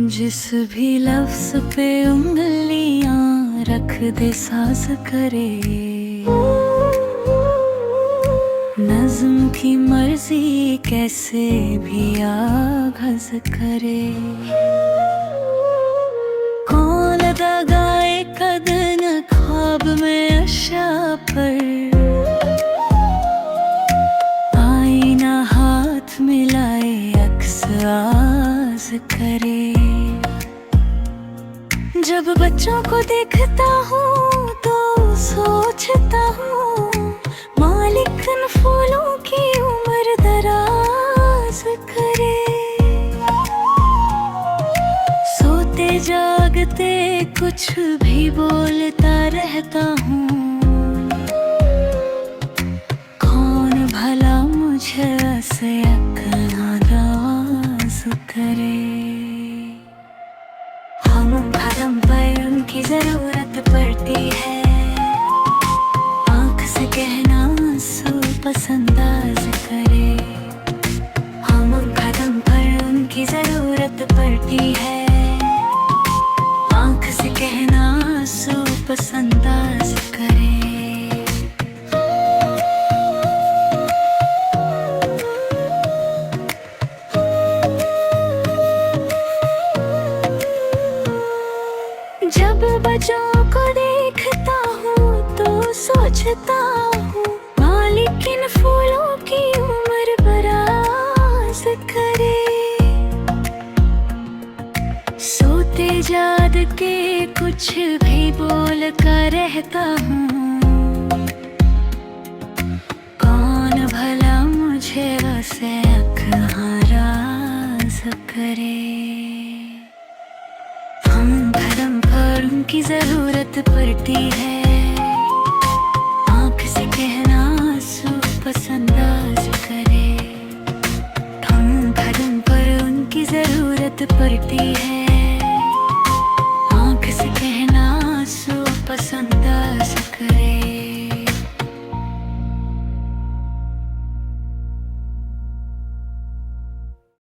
जिस भी लफ्ज पे उंगलियां रख दे साज करे, नज़्म की मर्जी कैसे भी आगाज करे। कौन दगाए कदन ख्वाब में अशा पर, आईना हाथ मिलाए अक्स आज करे। जब बच्चों को देखता हूँ तो सोचता हूँ, मालिक इन फूलों की उम्र दराज करे। सोते जागते कुछ भी बोलता रहता हूँ, कौन भला मुझे ऐसे नाराज करे। हम भरम पर उनकी जरूरत पड़ती है, आँख से कहना आंसू पसंदाज करे। हम कदम पर उनकी जरूरत पड़ती है, आँख से कहना आंसू पसंदाज करे। जब बच्चों को देखता हूँ तो सोचता हूँ, मालिक इन फूलों की उम्र दराज करे। सोते जाग के कुछ भी बोल कर रहता हूँ, कौन भला मुझे वैसे नाराज करे। हम धर्म पर उनकी जरूरत पड़ती है, आँख से कहना आंसू पसंदाज करे। हम धर्म पर उनकी जरूरत पड़ती है,